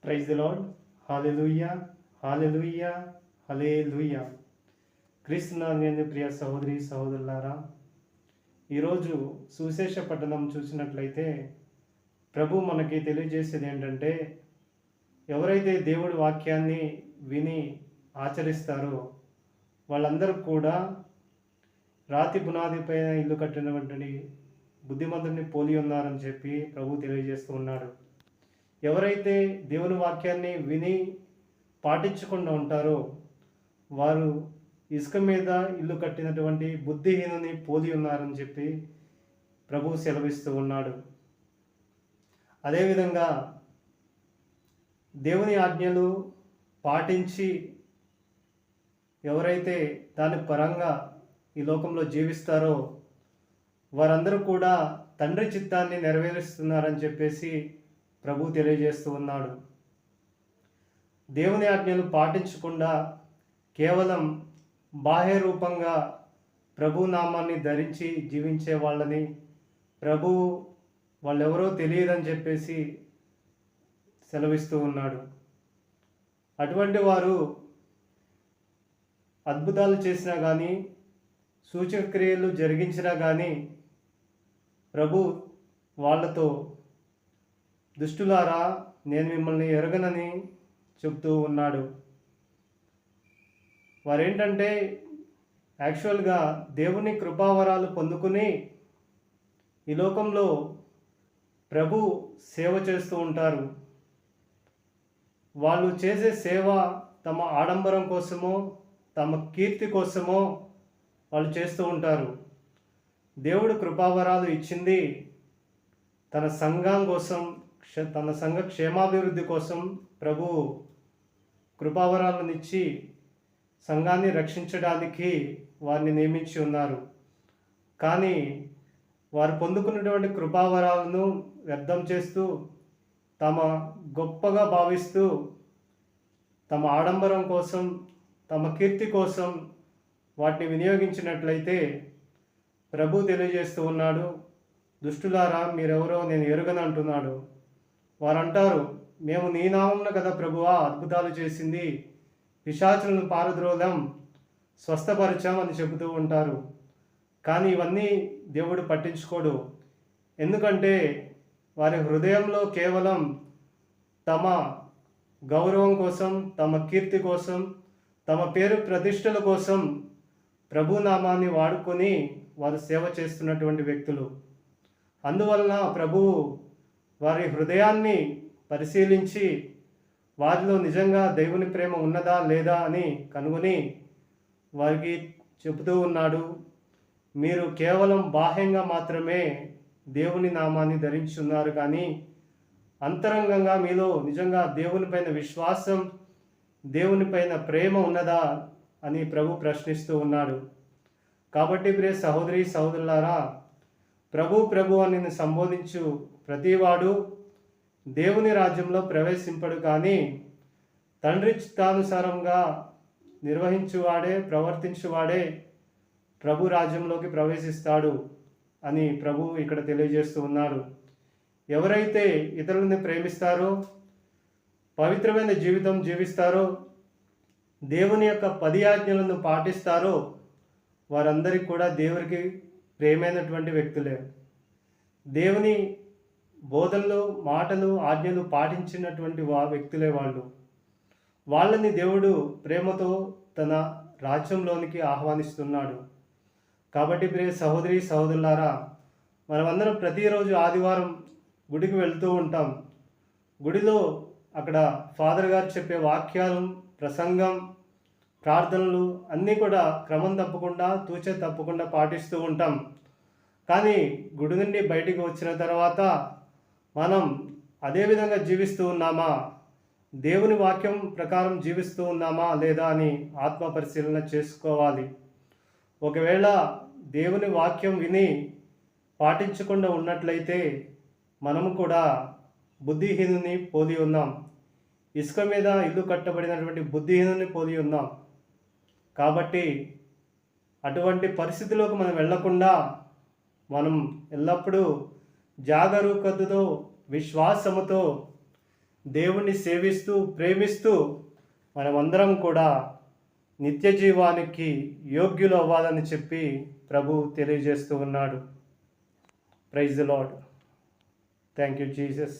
Praise the Lord. Hallelujah, hallelujah, hallelujah. క్రీస్తునందు ప్రియ సహోదరి సహోదరులారా, ఈరోజు సువిశేష పట్టణం చూసినట్లయితే ప్రభు మనకి తెలియజేసేది ఏంటంటే, ఎవరైతే దేవుడి వాక్యాన్ని విని ఆచరిస్తారో వాళ్ళందరూ కూడా రాతి పునాది పైన ఇల్లు కట్టినటువంటి బుద్ధిమంతుడిని పోలి ఉన్నారని చెప్పి ప్రభు తెలియజేస్తూ ఉన్నాడు. ఎవరైతే దేవుని వాక్యాన్ని విని పాటించకుండా ఉంటారో వారు ఇసుక మీద ఇల్లు కట్టినటువంటి బుద్ధిహీనుని పోలి ఉన్నారని చెప్పి ప్రభు సెలవిస్తూ ఉన్నాడు. అదేవిధంగా దేవుని ఆజ్ఞలు పాటించి ఎవరైతే దాని పరంగా ఈ లోకంలో జీవిస్తారో వారందరూ కూడా తండ్రి చిత్తాన్ని నెరవేరుస్తున్నారని చెప్పేసి ప్రభు తెలియజేస్తూ ఉన్నాడు. దేవుని ఆజ్ఞలు పాటించకుండా కేవలం బాహ్య రూపంగా ప్రభు నామాన్ని ధరించి జీవించే వాళ్ళని ప్రభువు వాళ్ళెవరో తెలియదని చెప్పేసి సెలవిస్తూ ఉన్నాడు. అటువంటి వారు అద్భుతాలు చేసినా కానీ సూచక క్రియలు జరిగించినా కానీ ప్రభు వాళ్ళతో దుష్టులారా నేను మిమ్మల్ని ఎరగనని చెప్తూ ఉన్నాడు. వారేంటంటే యాక్చువల్గా దేవుని కృపావరాలు పొందుకుని ఈ లోకంలో ప్రభు సేవ చేస్తూ ఉంటారు. వాళ్ళు చేసే సేవ తమ ఆడంబరం కోసమో తమ కీర్తి కోసమో వాళ్ళు చేస్తూ ఉంటారు. దేవుడు కృపావరాలు ఇచ్చింది తన సంఘం కోసం, తన సంఘ క్షేమాభివృద్ధి కోసం ప్రభు కృపావరాలను ఇచ్చి సంఘాన్ని రక్షించడానికి వారిని నియమించి ఉన్నారు. కానీ వారు పొందుకున్నటువంటి కృపావరాలను వ్యర్థం చేస్తూ తమ గొప్పగా భావిస్తూ తమ ఆడంబరం కోసం తమ కీర్తి కోసం వాటిని వినియోగించినట్లయితే ప్రభు తెలియజేస్తూ ఉన్నాడు, దుష్టులారా మీరెవరో నేను ఎరుగను అంటున్నాడు. వారంటారు, మేము నీ నామమున కదా ప్రభువా అద్భుతాలు చేసింది, పిశాచులను పారద్రోలం, స్వస్థపరిచాం అని చెబుతూ ఉంటారు. కానీ ఇవన్నీ దేవుడు పట్టించుకోడు. ఎందుకంటే వారి హృదయంలో కేవలం తమ గౌరవం కోసం, తమ కీర్తి కోసం, తమ పేరు ప్రతిష్టల కోసం ప్రభు నామాన్ని వాడుకొని వారు సేవ చేస్తున్నటువంటి వ్యక్తులు. అందువలన ప్రభువు వారి హృదయాన్ని పరిశీలించి వారిలో నిజంగా దేవుని ప్రేమ ఉన్నదా లేదా అని కనుగొని వారికి చెబుతూ ఉన్నాడు, మీరు కేవలం బాహ్యంగా మాత్రమే దేవుని నామాన్ని ధరించి ఉన్నారు, కానీ అంతరంగంగా మీలో నిజంగా దేవుని పైన విశ్వాసం, దేవుని పైన ప్రేమ ఉన్నదా అని ప్రభు ప్రశ్నిస్తూ ఉన్నాడు. కాబట్టి ప్రియ సహోదరి సహోదరులారా, ప్రభు అని సంబోధించు ప్రతివాడు దేవుని రాజ్యంలో ప్రవేశింపడు, కానీ తండ్రి చిత్తానుసారంగా ప్రవర్తించువాడే ప్రభు రాజ్యంలోకి ప్రవేశిస్తాడు అని ప్రభు ఇక్కడ తెలియజేస్తూ ఉన్నాడు. ఎవరైతే ఇతరులని ప్రేమిస్తారో, పవిత్రమైన జీవితం జీవిస్తారో, దేవుని యొక్క 10 ఆజ్ఞలను పాటిస్తారో వారందరికీ కూడా దేవునికి ప్రేమైనటువంటి వ్యక్తులే. దేవుని బోధనలు, మాటలు, ఆజ్ఞలు పాటించినటువంటి వ్యక్తులే వాళ్ళు. వాళ్ళని దేవుడు ప్రేమతో తన రాజ్యంలోనికి ఆహ్వానిస్తున్నాడు. కాబట్టి ప్రియ సహోదరి సహోదరులారా, మనమందరం ప్రతిరోజు ఆదివారం గుడికి వెళ్తూ ఉంటాం. గుడిలో అక్కడ ఫాదర్ గారు చెప్పే వాక్యాలు, ప్రసంగం, ప్రార్థనలు అన్నీ కూడా క్రమం తప్పకుండా, తూచే తప్పకుండా పాటిస్తూ ఉంటాం. కానీ గుడి నుండి బయటికి వచ్చిన తర్వాత మనం అదే విధంగా జీవిస్తూ ఉన్నామా, దేవుని వాక్యం ప్రకారం జీవిస్తూ ఉన్నామా లేదా అని ఆత్మ పరిశీలన చేసుకోవాలి. ఒకవేళ దేవుని వాక్యం విని పాటించకుండా ఉన్నట్లయితే మనము కూడా బుద్ధిహీనుని పోలి ఉన్నాం. ఇసుక మీద ఇల్లు కట్టబడినటువంటి బుద్ధిహీనుని పోలి ఉన్నాం. కాబట్టి అటువంటి పరిస్థితిలోకి మనం వెళ్లకుండా మనం ఎల్లప్పుడూ జాగరూకతతో, విశ్వాసముతో దేవుణ్ణి సేవిస్తూ ప్రేమిస్తూ మనమందరం కూడా నిత్య జీవానికి యోగ్యులు అవ్వాలని చెప్పి ప్రభు తెలియజేస్తూ ఉన్నాడు. Praise the Lord. Thank you Jesus.